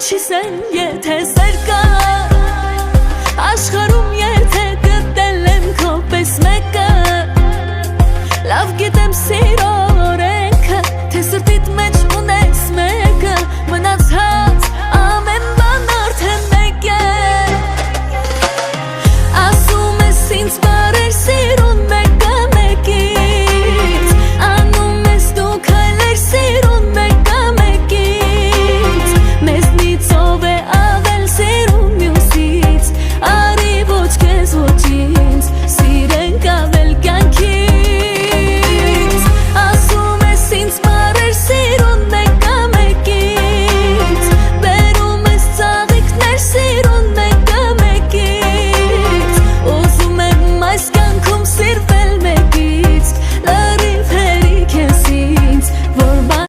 Չիսեն եթե սեր կա Աշխարում եթե գտել եմ քո պես մեկը Լավ գիտեմ սիրո օրենքը Թե սրտիդ